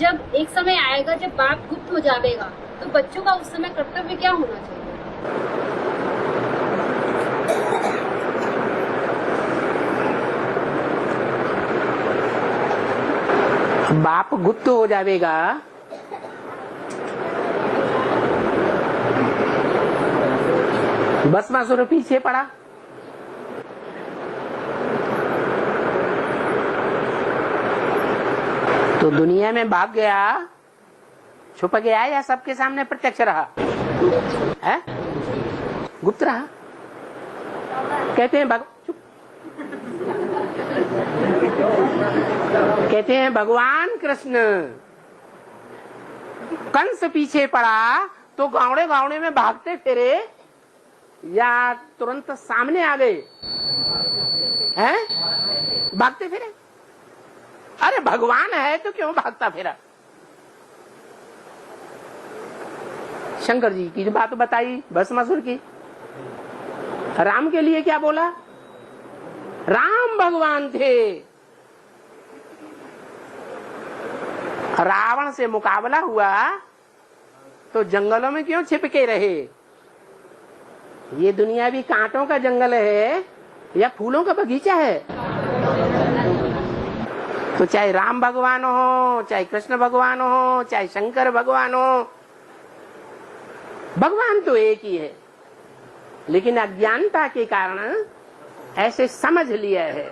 जब एक समय आएगा जब बाप गुप्त हो जाएगा तो बच्चों का उस समय कर्तव्य क्या होना चाहिए? बाप गुप्त हो जाएगा भस्मासुर पीछे पड़ा, तो दुनिया में भाग गया, छुप गया या सबके सामने प्रत्यक्ष रहा है? गुप्त रहा। कहते हैं कहते हैं भगवान कृष्ण कंस पीछे पड़ा तो गावड़े गावड़े में भागते फिरे या तुरंत सामने आ गए हैं? भागते फिरे। अरे भगवान है तो क्यों भागता फिरा? शंकर जी की जो बात बताई भस्मासुर की, राम के लिए क्या बोला? राम भगवान थे, रावण से मुकाबला हुआ तो जंगलों में क्यों छिपके रहे? ये दुनिया भी कांटों का जंगल है या फूलों का बगीचा है? तो चाहे राम भगवान हो, चाहे कृष्ण भगवान हो, चाहे शंकर भगवान हो, भगवान तो एक ही है, लेकिन अज्ञानता के कारण ऐसे समझ लिया है।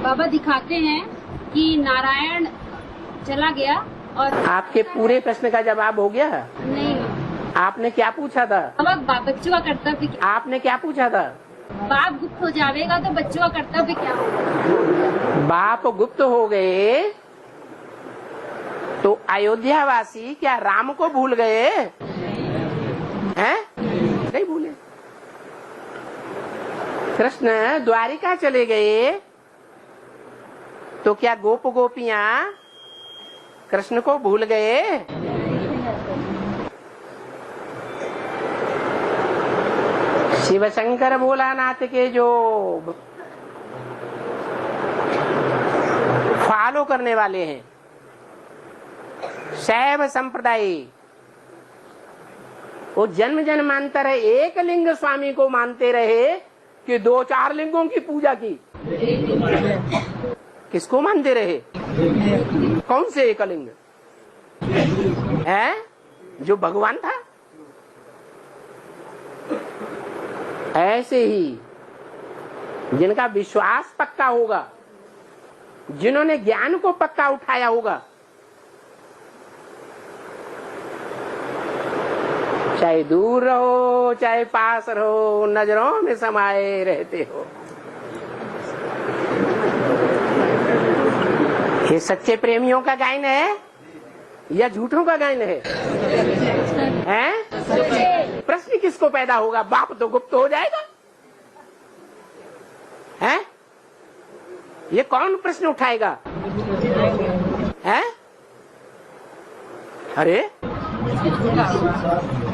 बाबा दिखाते हैं कि नारायण चला गया और आपके पूरे प्रश्न का जवाब हो गया? नहीं। आपने क्या पूछा था? बाबा बच्चों का कर्तव्य क्या? आपने क्या पूछा था? बाप गुप्त हो जाएगा तो बच्चों का कर्तव्य क्या होगा? बाप गुप्त हो गए तो अयोध्यावासी क्या राम को भूल गए हैं? नहीं भूले। कृष्ण द्वारिका चले गए तो क्या गोप गोपियां कृष्ण को भूल गए? शिव शंकर भोलानाथ के जो फॉलो करने वाले हैं, शैव संप्रदाय, वो जन्म जन्मांतर एक लिंग स्वामी को मानते रहे कि 2-4 लिंगों की पूजा की। किसको मानते रहे? कौन से एक लिंग है? जो भगवान था। ऐसे ही जिनका विश्वास पक्का होगा, जिन्होंने ज्ञान को पक्का उठाया होगा, चाहे दूर रहो चाहे पास रहो, नजरों में समाये रहते हो। ये सच्चे प्रेमियों का गायन है या झूठों का गायन है? हैं? प्रश्न किसको पैदा होगा? बाप तो गुप्त हो जाएगा। हैं? ये कौन प्रश्न उठाएगा? हैं? अरे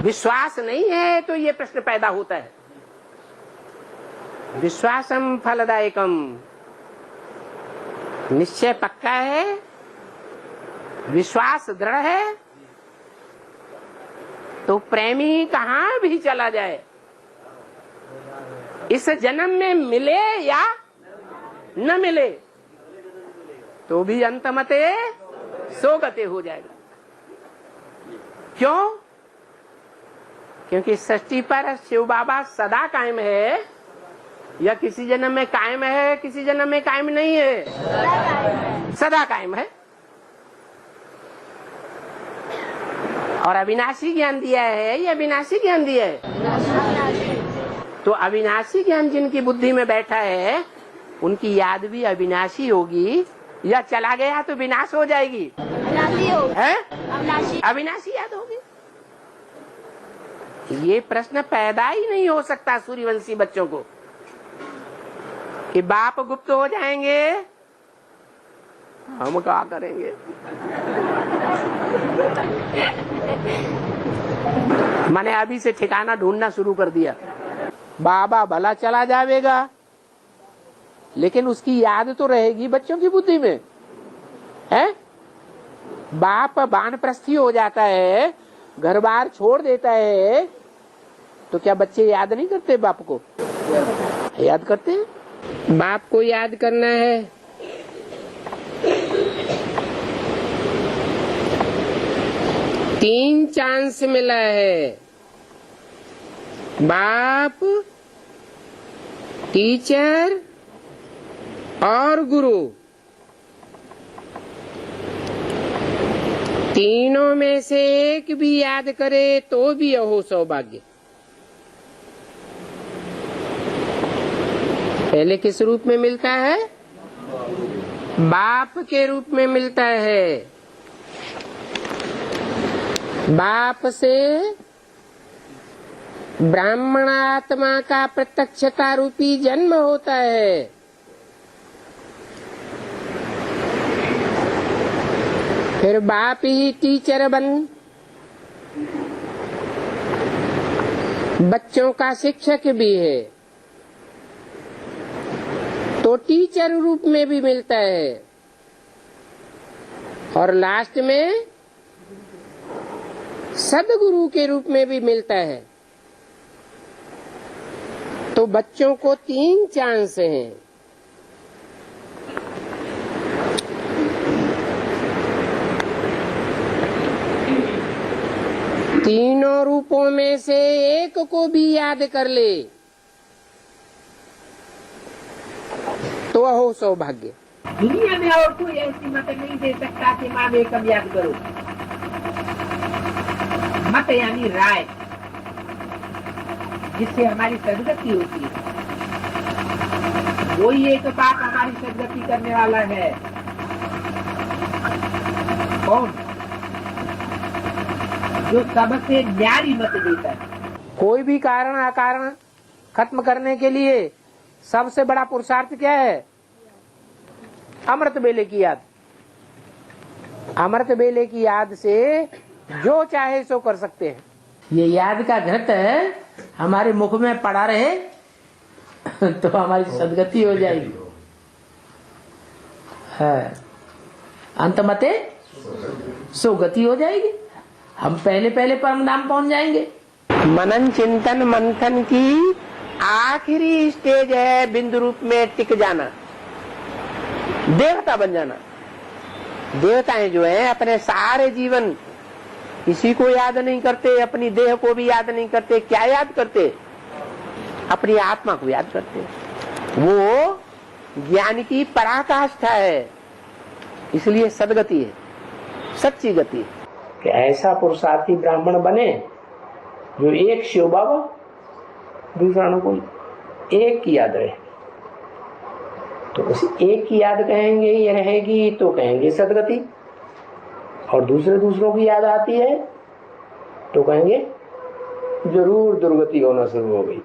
विश्वास नहीं है तो ये प्रश्न पैदा होता है। विश्वासम फलदायकम, निश्चय पक्का है, विश्वास दृढ़ है, तो प्रेमी कहां भी चला जाए, इस जन्म में मिले या न मिले, तो भी अंतमते सोगते हो जाएगा। क्यों? क्योंकि सृष्टि पर शिव बाबा सदा कायम है, या किसी जन्म में कायम है, किसी जन्म में कायम नहीं है, सदा कायम है। और अविनाशी ज्ञान दिया है या विनाशी ज्ञान दिया है? तो अविनाशी ज्ञान जिनकी बुद्धि में बैठा है, उनकी याद भी अविनाशी होगी, या चला गया तो विनाश हो जाएगी? अविनाशी याद होगी। ये प्रश्न पैदा ही नहीं हो सकता सूर्यवंशी बच्चों को कि बाप गुप्त हो जाएंगे, हम क्या करेंगे? मैंने अभी से ठिकाना ढूंढना शुरू कर दिया। बाबा भला चला जाएगा, लेकिन उसकी याद तो रहेगी बच्चों की बुद्धि में। बाप वानप्रस्थी हो जाता है, घर बार छोड़ देता है, तो क्या बच्चे याद नहीं करते बाप को? याद करते हैं। बाप को याद करना है। तीन चांस मिला है, बाप, टीचर और गुरु। तीनों में से एक भी याद करे तो भी अहो सौभाग्य। पहले किस रूप में मिलता है? बाप के रूप में मिलता है। बाप से ब्राह्मण आत्मा का प्रत्यक्षता रूपी जन्म होता है। फिर बाप ही टीचर बन बच्चों का शिक्षक भी है, तो टीचर रूप में भी मिलता है। और लास्ट में सदगुरु के रूप में भी मिलता है। तो बच्चों को तीन चांस हैं। तीनों रूपों में से एक को भी याद कर ले तो हो सौभाग्य। दुनिया में और कोई ऐसी मत नहीं दे सकता कि माँ एकम याद करो। मत यानी राय, जिससे हमारी सदगति होती है। वही एक बात हमारी सदगति करने वाला है। कौन? जो सबसे न्यारी मत देता है। कोई भी कारण अकारण खत्म करने के लिए सबसे बड़ा पुरुषार्थ क्या है? अमृत बेले की याद। अमृत बेले की याद से जो चाहे सो कर सकते हैं। ये याद का घृत है हमारे मुख में पड़ा रहे तो हमारी सदगति हो जाएगी। है अंतमते सुगति हो जाएगी। हम पहले पहले परम धाम पहुंच जाएंगे। मनन चिंतन मंथन की आखिरी स्टेज है बिंदु रूप में टिक जाना, देवता बन जाना। देवताएं जो है अपने सारे जीवन किसी को याद नहीं करते, अपनी देह को भी याद नहीं करते। क्या याद करते? अपनी आत्मा को याद करते। वो ज्ञान की पराकाष्ठा है, इसलिए सदगति है, सच्ची गति है। कि ऐसा पुरुषार्थी ब्राह्मण बने जो एक शिव बाबा, दूसरा न कोई, एक की याद रहे। तो उस एक की याद कहेंगे ये रहेगी तो कहेंगे सदगति, और दूसरों की याद आती है तो कहेंगे जरूर दुर्गति होना शुरू हो गई।